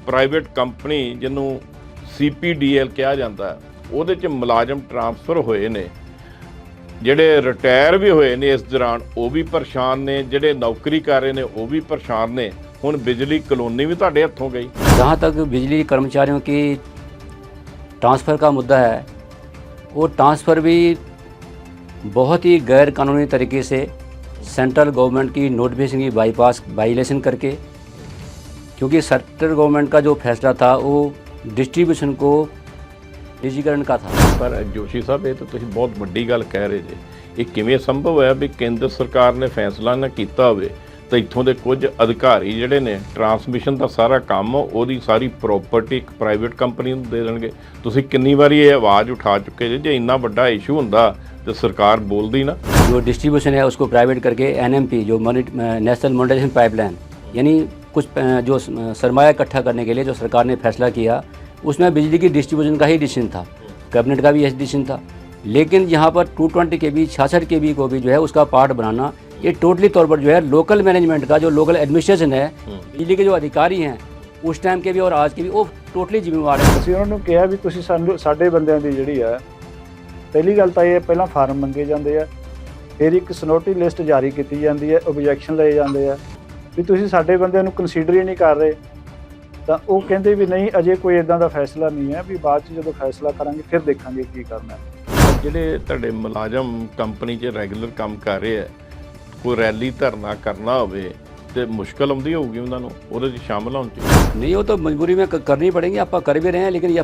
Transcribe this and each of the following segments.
Private company ਜਿਹਨੂੰ CPDL ਕਿਹਾ ਜਾਂਦਾ ਹੈ, ਉਹਦੇ 'ਚ ਮੁਲਾਜ਼ਮ ਟਰਾਂਸਫਰ ਹੋਏ ਨੇ। ਜਿਹੜੇ ਰਿਟਾਇਰ ਵੀ ਹੋਏ ਨੇ ਇਸ ਦੌਰਾਨ ਉਹ ਵੀ ਪਰੇਸ਼ਾਨ ਨੇ, ਜਿਹੜੇ नौकरी कर रहे ने वो भी परेशान ने। ਹੁਣ बिजली कॉलोनी भी ਤੁਹਾਡੇ हथों गई। जहाँ तक बिजली कर्मचारियों की ट्रांसफ़र का मुद्दा है, वो ट्रांसफ़र भी बहुत ही गैर कानूनी तरीके से सेंट्रल गवर्नमेंट की नोटिफिकेशन की बाईपास वायलेशन करके, क्योंकि सेंट्रल गवर्नमेंट का जो फैसला था वो डिस्ट्रीब्यूशन को निजीकरण का था। पर जोशी साहब ये तो तुसीं बहुत वड्डी गल कह रहे जे, ये किवें संभव है भी केंद्र सरकार ने फैसला ना कीता होवे तो इत्थों दे कुछ अधिकारी जिहड़े ने ट्रांसमिशन का सारा काम ਉਹਦੀ ਸਾਰੀ प्रॉपर्टी एक प्राइवेट कंपनी ਨੂੰ ਦੇ ਦੇਣਗੇ। ਤੁਸੀਂ किन्नी वारी ये आवाज़ उठा चुके जे इन्ना वड्डा इशू हुंदा तो सरकार बोलदी ना। जो डिस्ट्रीब्यूशन है उसको प्राइवेट करके NMP जो नेशनल मोनेटाइजेशन पाइपलाइन, यानी कुछ जो सरमाया इकट्ठा करने के लिए जो सरकार ने फैसला किया, उसमें बिजली की डिस्ट्रीब्यूशन का ही डिसीजन था, कैबिनेट का भी यही डिसीजन था। लेकिन यहाँ पर 220 kV 66 kV को भी जो है उसका पार्ट बनाना, ये टोटली तौर पर जो है लोकल मैनेजमेंट का, जो लोकल एडमिनिस्ट्रेशन है, बिजली के जो अधिकारी हैं उस टाइम के भी और आज के भी, वो टोटली जिम्मेवार है। ਅਸੀਂ ਉਹਨਾਂ ਨੂੰ ਕਿਹਾ ਵੀ ਤੁਸੀਂ ਸਾਨੂੰ ਸਾਡੇ ਬੰਦਿਆਂ ਦੀ ਜਿਹੜੀ ਆ, ਪਹਿਲੀ ਗੱਲ ਤਾਂ ਇਹ ਪਹਿਲਾਂ ਫਾਰਮ ਮੰਗੇ ਜਾਂਦੇ ਆ, ਫਿਰ ਇੱਕ ਸਨੋਟੀ ਲਿਸਟ ਜਾਰੀ ਕੀਤੀ ਜਾਂਦੀ ਹੈ, ਓਬਜੈਕਸ਼ਨ ਲਏ ਜਾਂਦੇ ਆ ਵੀ ਤੁਸੀਂ ਸਾਡੇ ਬੰਦਿਆਂ ਨੂੰ ਕੰਸੀਡਰ ਹੀ ਨਹੀਂ ਕਰ ਰਹੇ। ਤਾਂ ਉਹ ਕਹਿੰਦੇ ਵੀ ਨਹੀਂ ਅਜੇ ਕੋਈ ਇਦਾਂ ਦਾ ਫੈਸਲਾ ਨਹੀਂ ਹੈ, ਵੀ ਬਾਅਦ 'ਚ ਜਦੋਂ ਫੈਸਲਾ ਕਰਾਂਗੇ ਫਿਰ ਦੇਖਾਂਗੇ ਕੀ ਕਰਨਾ ਹੈ। ਜਿਹੜੇ ਤੁਹਾਡੇ ਮੁਲਾਜ਼ਮ ਕੰਪਨੀ 'ਚ ਰੈਗੂਲਰ ਕੰਮ ਕਰ ਰਹੇ ਆ, ਕੋਈ ਰੈਲੀ ਧਰਨਾ ਕਰਨਾ ਹੋਵੇ तो मुश्किल आती होगी उन्होंने ਉਹਦੇ 'ਚ शामिल होने चाहिए। नहीं, वो तो मजबूरी में करनी पड़ेगी, आप कर भी रहे हैं। लेकिन ये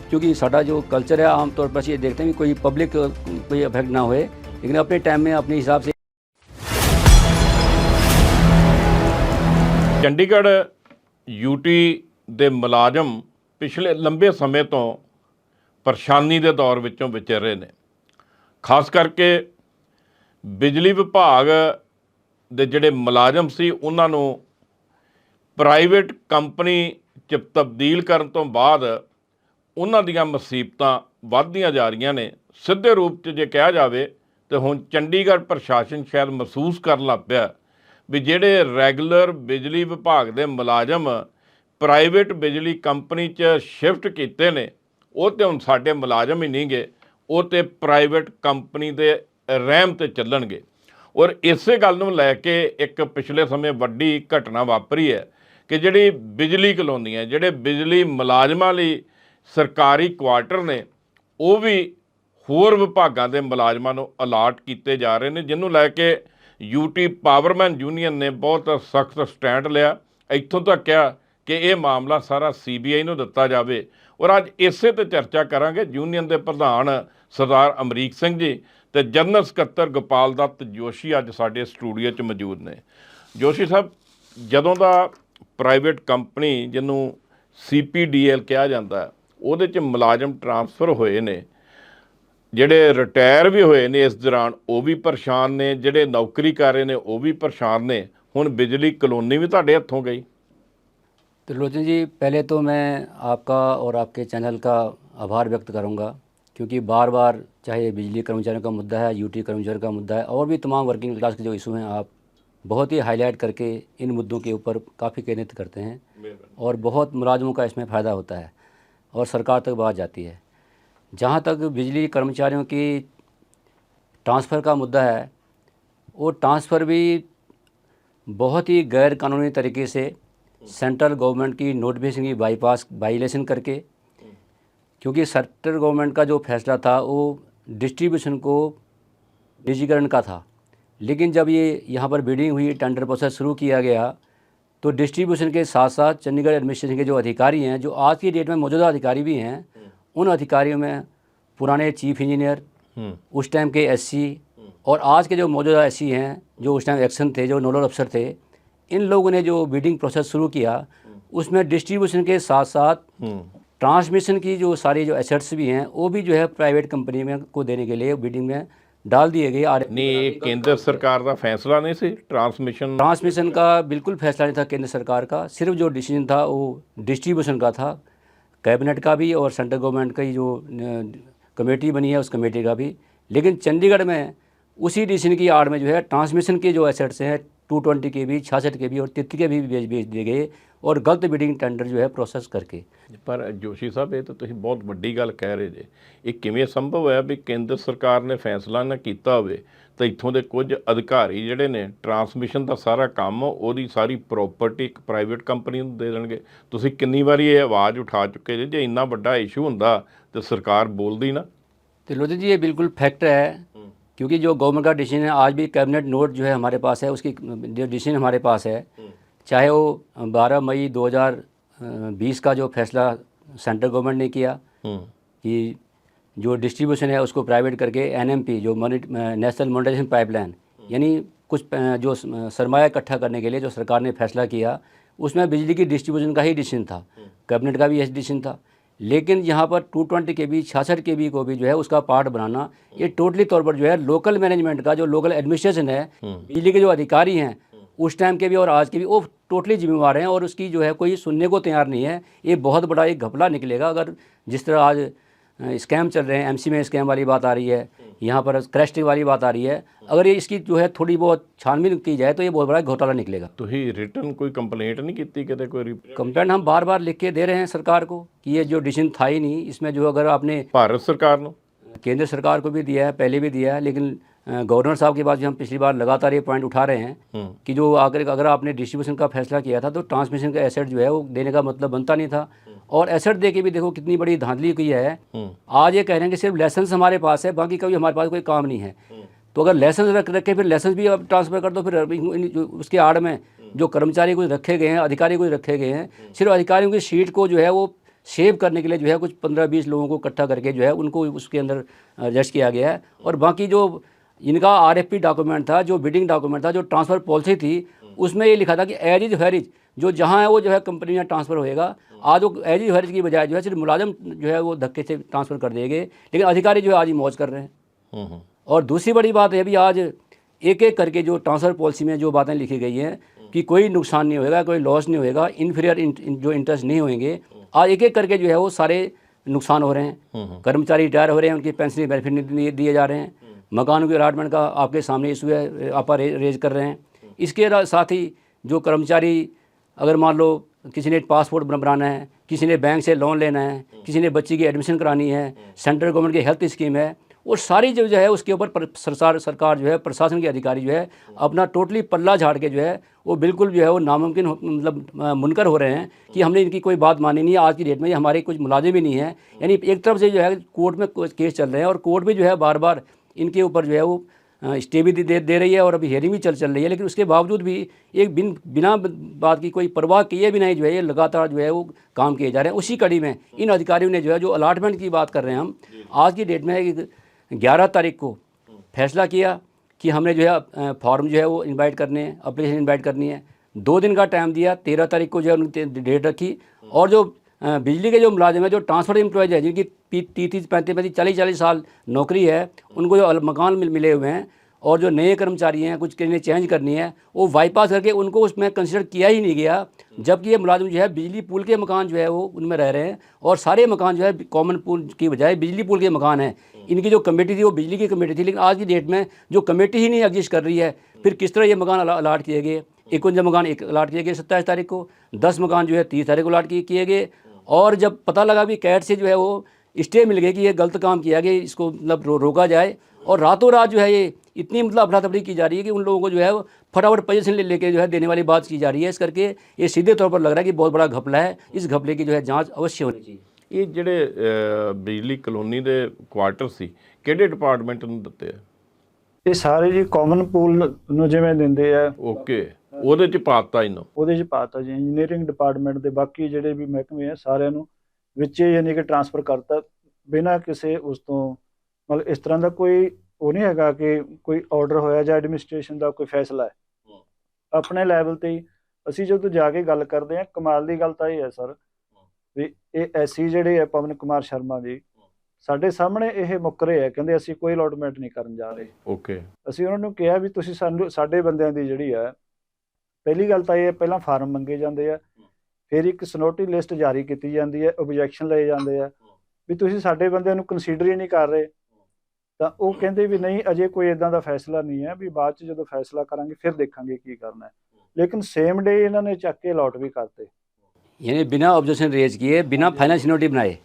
क्योंकि साडा जो कल्चर है आमतौर पर ये देखते हैं कि कोई पब्लिक कोई अफेक्ट ना होए, लेकिन अपने टाइम में अपने हिसाब से। चंडीगढ़ UT ਦੇ ਮੁਲਾਜ਼ਮ ਪਿਛਲੇ ਲੰਬੇ ਸਮੇਂ ਤੋਂ ਪਰੇਸ਼ਾਨੀ ਦੇ ਦੌਰ ਵਿੱਚੋਂ ਵਿਚਰ ਰਹੇ ਨੇ। ਖਾਸ ਕਰਕੇ ਬਿਜਲੀ ਵਿਭਾਗ ਦੇ ਜਿਹੜੇ ਮੁਲਾਜ਼ਮ ਸੀ ਉਹਨਾਂ ਨੂੰ ਪ੍ਰਾਈਵੇਟ ਕੰਪਨੀ 'ਚ ਤਬਦੀਲ ਕਰਨ ਤੋਂ ਬਾਅਦ ਉਹਨਾਂ ਦੀਆਂ ਮੁਸੀਬਤਾਂ ਵੱਧਦੀਆਂ ਜਾ ਰਹੀਆਂ ਨੇ। ਸਿੱਧੇ ਰੂਪ 'ਚ ਜੇ ਕਿਹਾ ਜਾਵੇ ਤਾਂ ਹੁਣ ਚੰਡੀਗੜ੍ਹ ਪ੍ਰਸ਼ਾਸਨ ਸ਼ਾਇਦ ਮਹਿਸੂਸ ਕਰਨ ਲੱਗ ਪਿਆ ਵੀ ਜਿਹੜੇ ਰੈਗੂਲਰ ਬਿਜਲੀ ਵਿਭਾਗ ਦੇ ਮੁਲਾਜ਼ਮ ਪ੍ਰਾਈਵੇਟ ਬਿਜਲੀ ਕੰਪਨੀ 'ਚ ਸ਼ਿਫਟ ਕੀਤੇ ਨੇ, ਉਹ ਤਾਂ ਹੁਣ ਸਾਡੇ ਮੁਲਾਜ਼ਮ ਹੀ ਨਹੀਂ ਗੇ, ਉਹ ਤਾਂ ਪ੍ਰਾਈਵੇਟ ਕੰਪਨੀ ਦੇ ਰਹਿਮ 'ਤੇ ਚੱਲਣਗੇ। ਔਰ ਇਸੇ ਗੱਲ ਨੂੰ ਲੈ ਕੇ ਇੱਕ ਪਿਛਲੇ ਸਮੇਂ ਵੱਡੀ ਘਟਨਾ ਵਾਪਰੀ ਹੈ ਕਿ ਜਿਹੜੀ ਬਿਜਲੀ ਕਲੋਨੀਆਂ, ਜਿਹੜੇ ਬਿਜਲੀ ਮੁਲਾਜ਼ਮਾਂ ਲਈ ਸਰਕਾਰੀ ਕੁਆਟਰ ਨੇ, ਉਹ ਵੀ ਹੋਰ ਵਿਭਾਗਾਂ ਦੇ ਮੁਲਾਜ਼ਮਾਂ ਨੂੰ ਅਲਾਟ ਕੀਤੇ ਜਾ ਰਹੇ ਨੇ, ਜਿਹਨੂੰ ਲੈ ਕੇ UT ਪਾਵਰਮੈਨ ਯੂਨੀਅਨ ਨੇ ਬਹੁਤ ਸਖਤ ਸਟੈਂਡ ਲਿਆ। ਇੱਥੋਂ ਤੱਕ ਕਿਹਾ ਕਿ ਇਹ ਮਾਮਲਾ ਸਾਰਾ CBI ਨੂੰ ਦਿੱਤਾ ਜਾਵੇ। ਔਰ ਅੱਜ ਇਸੇ 'ਤੇ ਚਰਚਾ ਕਰਾਂਗੇ। ਯੂਨੀਅਨ ਦੇ ਪ੍ਰਧਾਨ ਸਰਦਾਰ ਅਮਰੀਕ ਸਿੰਘ ਜੀ ਤੇ ਜਨਰਲ ਸਕੱਤਰ ਗੋਪਾਲ ਦੱਤ ਜੋਸ਼ੀ ਅੱਜ ਸਾਡੇ ਸਟੂਡੀਓ 'ਚ ਮੌਜੂਦ ਨੇ। ਜੋਸ਼ੀ ਸਾਹਿਬ, ਜਦੋਂ ਦਾ ਪ੍ਰਾਈਵੇਟ ਕੰਪਨੀ ਜਿਹਨੂੰ CPDL ਕਿਹਾ ਜਾਂਦਾ ਹੈ, ਉਹਦੇ 'ਚ ਮੁਲਾਜ਼ਮ ਟਰਾਂਸਫਰ ਹੋਏ ਨੇ, ਜਿਹੜੇ ਰਿਟਾਇਰ ਵੀ ਹੋਏ ਨੇ ਇਸ ਦੌਰਾਨ ਉਹ ਵੀ ਪਰੇਸ਼ਾਨ ਨੇ, ਜਿਹੜੇ ਨੌਕਰੀ ਕਰ ਰਹੇ ਨੇ ਉਹ ਵੀ ਪਰੇਸ਼ਾਨ ਨੇ। ਹੁਣ ਬਿਜਲੀ ਕਲੋਨੀ भी ਤੁਹਾਡੇ हथों गई। तो लोचन जी, पहले तो मैं आपका और आपके चैनल का आभार व्यक्त करूंगा, क्योंकि बार बार चाहे बिजली कर्मचारियों का मुद्दा है, UT कर्मचारियों का मुद्दा है, और भी तमाम वर्किंग क्लास के जो इशू हैं, आप बहुत ही हाईलाइट करके इन मुद्दों के ऊपर काफ़ी केंद्रित करते हैं और बहुत मुलाजमों का इसमें फ़ायदा होता है और सरकार तक बात जाती है। जहाँ तक बिजली कर्मचारियों की ट्रांसफ़र का मुद्दा है, वो ट्रांसफ़र भी बहुत ही गैर कानूनी तरीके से सेंट्रल गवर्नमेंट की नोटिफिकेशन की बाईपास वायलेशन करके, क्योंकि सेंट्रल गवर्नमेंट का जो फैसला था वो डिस्ट्रीब्यूशन को निजीकरण का था। लेकिन जब ये यहाँ पर बिडिंग हुई, टेंडर प्रोसेस शुरू किया गया, तो डिस्ट्रीब्यूशन के साथ साथ चंडीगढ़ एडमिनिस्ट्रेशन के जो अधिकारी हैं, जो आज की डेट में मौजूदा अधिकारी भी हैं, उन अधिकारियों में पुराने चीफ इंजीनियर, उस टाइम के SC और आज के जो मौजूदा SC हैं, जो उस टाइम एक्शन थे, जो नोडल अफसर थे, इन लोगों ने जो बिडिंग प्रोसेस शुरू किया, उसमें डिस्ट्रीब्यूशन के साथ साथ ट्रांसमिशन की जो सारी जो एसेट्स भी हैं वो भी जो है प्राइवेट कंपनी में को देने के लिए बिडिंग में डाल दिए गए। नहीं, केंद्र सरकार का फैसला नहीं सी ट्रांसमिशन का बिल्कुल फैसला नहीं था केंद्र सरकार का, सिर्फ जो डिसीजन था वो डिस्ट्रीब्यूशन का था, कैबिनेट का भी और सेंट्रल गवर्नमेंट की जो कमेटी बनी है उस कमेटी का भी। लेकिन चंडीगढ़ में उसी डिसीजन की आड़ में जो है ट्रांसमिशन के जो एसेट्स हैं 220 kV 66 kV और 33 kV भेज दिए गए, और गलत बिडिंग टेंडर जो है प्रोसेस करके। ਪਰ ਜੋਸ਼ੀ ਸਾਹਿਬ, ਇਹ ਤਾਂ ਤੁਸੀਂ ਬਹੁਤ ਵੱਡੀ ਗੱਲ ਕਹਿ ਰਹੇ ਜੇ। ਇਹ ਕਿਵੇਂ ਸੰਭਵ ਹੈ ਵੀ ਕੇਂਦਰ ਸਰਕਾਰ ਨੇ ਫੈਸਲਾ ਨਾ ਕੀਤਾ ਹੋਵੇ ਤਾਂ ਇੱਥੋਂ ਦੇ ਕੁਝ ਅਧਿਕਾਰੀ ਜਿਹੜੇ ਨੇ ਟਰਾਂਸਮਿਸ਼ਨ ਦਾ ਸਾਰਾ ਕੰਮ ਉਹਦੀ ਸਾਰੀ ਪ੍ਰੋਪਰਟੀ ਇੱਕ ਪ੍ਰਾਈਵੇਟ ਕੰਪਨੀ ਨੂੰ ਦੇ ਦੇਣਗੇ? ਤੁਸੀਂ ਕਿੰਨੀ ਵਾਰੀ ਇਹ ਆਵਾਜ਼ ਉਠਾ ਚੁੱਕੇ ਜੇ ਇੰਨਾ ਵੱਡਾ ਇਸ਼ੂ ਹੁੰਦਾ ਤਾਂ ਸਰਕਾਰ ਬੋਲਦੀ ना? तो लोधी जी ये बिल्कुल फैक्ट है, क्योंकि जो गवर्नमेंट का डिसीजन है, आज भी कैबिनेट नोट जो है हमारे पास है, उसकी जो डिसीजन हमारे पास है, चाहे वो 12 मई 2020 का जो फैसला सेंट्रल गवर्नमेंट ने किया कि जो डिस्ट्रीब्यूशन है उसको प्राइवेट करके NMP जो नेशनल मोनेटाइजेशन पाइपलाइन, यानी कुछ जो सरमाया इकट्ठा करने के लिए जो सरकार ने फैसला किया, उसमें बिजली की डिस्ट्रीब्यूशन का ही डिसीजन था, कैबिनेट का भी यही डिसीजन था। लेकिन यहाँ पर 220 kV 66 kV को भी जो है उसका पार्ट बनाना, ये टोटली तौर पर जो है लोकल मैनेजमेंट का, जो लोकल एडमिनिस्ट्रेशन है, बिजली के जो अधिकारी हैं उस टाइम के भी और आज के भी, वो टोटली जिम्मेवार हैं और उसकी जो है कोई सुनने को तैयार नहीं है। ये बहुत बड़ा एक घपला निकलेगा अगर जिस तरह आज स्कैम चल रहे हैं, MC में स्कैम वाली बात आ रही है, यहाँ पर क्रैश वाली बात आ रही है, अगर ये इसकी जो है थोड़ी बहुत छानबीन की जाए तो ये बहुत बड़ा घोटाला निकलेगा। तो ही रिटर्न कोई कंप्लेंट नहीं की कहते कोई? कंप्लेंट हम बार बार लिख के दे रहे हैं सरकार को कि ये जो डिसीजन था ही नहीं, इसमें जो अगर आपने भारत सरकार को, केंद्र सरकार को भी दिया है, पहले भी दिया है, लेकिन गवर्नर साहब के बाद जो हम पिछली बार लगातार ये पॉइंट उठा रहे हैं कि जो अगर आपने डिस्ट्रीब्यूशन का फैसला किया था तो ट्रांसमिशन का एसेट जो है वो देने का मतलब बनता नहीं था, और एसेट दे के भी देखो कितनी बड़ी धांधली की है। आज ये कह रहे हैं कि सिर्फ लाइसेंस हमारे पास है, बाकी कभी हमारे पास कोई काम नहीं है। तो अगर लाइसेंस रखे फिर लाइसेंस भी अब ट्रांसफ़र कर दो, फिर उसके आड़ में जो कर्मचारी कुछ रखे गए हैं, अधिकारी कुछ रखे गए हैं, सिर्फ अधिकारियों की सीट को जो है वो सेव करने के लिए जो है कुछ 15-20 लोगों को इकट्ठा करके जो है उनको उसके अंदर रजिस्ट किया गया है। और बाकी जो इनका RFP डॉक्यूमेंट था, जो बिडिंग डॉक्यूमेंट था, जो ट्रांसफ़र पॉलिसी थी, उसमें ये लिखा था कि एज इज हेरिज जो जहाँ है वो जो है कंपनी में ट्रांसफ़र होएगा। आज वो एज इज हेरिज की बजाय जो है सिर्फ मुलाजम जो है वो धक्के से ट्रांसफ़र कर दिए गए, लेकिन अधिकारी जो है आज ही मौज कर रहे हैं। और दूसरी बड़ी बात है भी आज एक एक करके जो ट्रांसफ़र पॉलिसी में जो बातें लिखी गई हैं कि कोई नुकसान नहीं होएगा, कोई लॉस नहीं होएगा, इन्फीरियर जो इंटरेस्ट नहीं होंगे, आज एक एक करके जो है वो सारे नुकसान हो रहे हैं। कर्मचारी रिटायर हो रहे हैं, उनकी पेंशन बेनिफिट नहीं दिए जा रहे हैं, मकानों के अलाटमेंट का आपके सामने इशू है, आप रेज कर रहे हैं। इसके साथ ही जो कर्मचारी, अगर मान लो किसी ने पासपोर्ट बनाना है, किसी ने बैंक से लोन लेना है, किसी ने बच्ची की एडमिशन करानी है, सेंट्रल गवर्नमेंट की हेल्थ स्कीम है, वो सारी जो है उसके ऊपर सरकार जो है, प्रशासन के अधिकारी जो है अपना टोटली पल्ला झाड़ के जो है वो बिल्कुल जो है वो नामुमकिन मतलब मुनकर हो रहे हैं कि हमने इनकी कोई बात मानी नहीं है। आज की डेट में हमारे कुछ मुलाजिम भी नहीं है, यानी एक तरफ से जो है कोर्ट में केस चल रहे हैं और कोर्ट भी जो है बार बार इनके ऊपर जो है वो स्टे भी दे रही है और अभी हेयरिंग भी चल रही है, लेकिन उसके बावजूद भी एक बिना बात की कोई परवाह किए भी नहीं जो है ये लगातार जो है वो काम किए जा रहे हैं। उसी कड़ी में इन अधिकारियों ने जो है जो अलाटमेंट की बात कर रहे हैं हम, आज की डेट में 11 तारीख को फैसला किया कि हमने जो है फॉर्म जो है वो इनवाइट करने हैं, एप्लीकेशन इनवाइट करनी है। 2 दिन का टाइम दिया, 13 तारीख को जो है उन्होंने डेट रखी। और जो बिजली के जो मुलाजिम है, जो ट्रांसफर एम्प्लॉयज है, जिनकी 30-35, 40-40 साल नौकरी है, उनको जो मकान मिले हुए हैं, और जो नए कर्मचारी हैं कुछ के लिए चेंज करनी है, वो बाईपास करके उनको उसमें कंसिडर किया ही नहीं गया, जबकि ये मुलाजिम जो है बिजली पूल के मकान जो है वो उनमें रह रहे हैं, और सारे मकान जो है कॉमन पूल की बजाय बिजली पूल के मकान हैं। इनकी जो कमेटी थी वो बिजली की कमेटी थी, लेकिन आज की डेट में जो कमेटी ही नहीं एग्जिस्ट कर रही है, फिर किस तरह ये मकान अलाट किए गए। 51 मकान अलाट किए गए 27 तारीख को, 10 मकान जो है 30 तारीख को अलाट किए गए। और जब पता लगा भी कैट से जो है वो स्टे मिल गई कि ये गलत काम किया गया, इसको मतलब रोका जाए, और रातों रात जो है ये इतनी मतलब अफरा तफरी की जा रही है कि उन लोगों को जो है फटाफट पोजीशन लेके जो है देने वाली बात की जा रही है। इस करके ये सीधे तौर पर लग रहा है कि बहुत बड़ा घपला है। इस घपले की जो है जांच अवश्य होनी चाहिए। ਇਹ ਜਿਹੜੇ ਬਿਜਲੀ ਕਲੋਨੀ ਦੇ ਕੁਆਟਰ ਸੀ ਕਿਹੜੇ ਡਿਪਾਰਟਮੈਂਟ ਨੂੰ ਦਿੱਤੇ ਆ? ਇਹ ਸਾਰੇ ਜੀ ਕਾਮਨ ਪੂਲ ਨੂੰ ਜਿਵੇਂ ਦਿੰਦੇ ਆ, ਓਕੇ, ਉਹਦੇ ਚ ਪਾਤਾ ਇਹਨੂੰ, ਉਹਦੇ 'ਚ ਪਾਤਾ ਜੀ ਇੰਜੀਨੀਅਰਿੰਗ ਡਿਪਾਰਟਮੈਂਟ ਦੇ ਬਾਕੀ ਜਿਹੜੇ ਵੀ ਮਹਿਕਮੇ ਆ ਸਾਰਿਆਂ ਨੂੰ ਵਿੱਚੇ ਯਾਨੀ ਕਿ ਟਰਾਂਸਫਰ ਕਰਤਾ ਬਿਨਾਂ ਕਿਸੇ ਉਸ ਤੋਂ ਮਤਲਬ ਇਸ ਤਰ੍ਹਾਂ ਦਾ ਕੋਈ ਉਹ ਨਹੀਂ ਹੈਗਾ ਕਿ ਕੋਈ ਆਰਡਰ ਹੋਇਆ ਜਾਂ ਐਡਮਿਨਿਸਟ੍ਰੇਸ਼ਨ ਦਾ ਕੋਈ ਫੈਸਲਾ ਹੈ। ਆਪਣੇ ਲੈਵਲ ਤੇ ਹੀ ਅਸੀਂ ਜਦੋਂ ਜਾ ਕੇ ਗੱਲ ਕਰਦੇ ਹਾਂ, ਕਮਾਲ ਦੀ ਗੱਲ ਤਾਂ ਇਹ ਹੈ ਸਰ ਵੀ ਇਹ ਐਸੀ ਜਿਹੜੇ ਆ ਪਵਨ ਕੁਮਾਰ ਸ਼ਰਮਾ ਜੀ ਸਾਡੇ ਸਾਹਮਣੇ ਇਹ ਮੁੱਕਰੇ ਹੈ, ਕਹਿੰਦੇ ਅਸੀਂ ਕੋਈ ਅਲਾਟਮੈਂਟ ਨਹੀਂ ਕਰਨ ਜਾ ਰਹੇ। ਓਕੇ, ਅਸੀਂ ਉਹਨਾਂ ਨੂੰ ਕਿਹਾ ਵੀ ਤੁਸੀਂ ਸਾਨੂੰ ਸਾਡੇ ਬੰਦਿਆਂ ਦੀ ਜਿਹੜੀ ਹੈ, ਪਹਿਲੀ ਗੱਲ ਤਾਂ ਇਹ ਪਹਿਲਾਂ ਫਾਰਮ ਮੰਗੇ ਜਾਂਦੇ ਆ, ਫਿਰ ਇੱਕ ਸਨੋਟੀ ਲਿਸਟ ਜਾਰੀ ਕੀਤੀ ਜਾਂਦੀ ਹੈ, ਓਬਜੈਕਸ਼ਨ ਲਏ ਜਾਂਦੇ ਆ ਵੀ ਤੁਸੀਂ ਸਾਡੇ ਬੰਦਿਆਂ ਨੂੰ ਕੰਸੀਡਰ ਹੀ ਨਹੀਂ ਕਰ ਰਹੇ। ਤਾਂ ਉਹ ਕਹਿੰਦੇ ਵੀ ਨਹੀਂ ਅਜੇ ਕੋਈ ਇੱਦਾਂ ਦਾ ਫੈਸਲਾ ਨਹੀਂ ਹੈ, ਵੀ ਬਾਅਦ 'ਚ ਜਦੋਂ ਫੈਸਲਾ ਕਰਾਂਗੇ ਫਿਰ ਦੇਖਾਂਗੇ ਕੀ ਕਰਨਾ ਹੈ। ਲੇਕਿਨ ਸੇਮ ਡੇ ਇਹਨਾਂ ਨੇ ਚੱਕ ਕੇ ਅਲਾਟ ਵੀ ਕਰਤੇ। यानी बिना ऑब्जेक्शन रेज किए, बिना फाइनेंस नोटिस बनाए।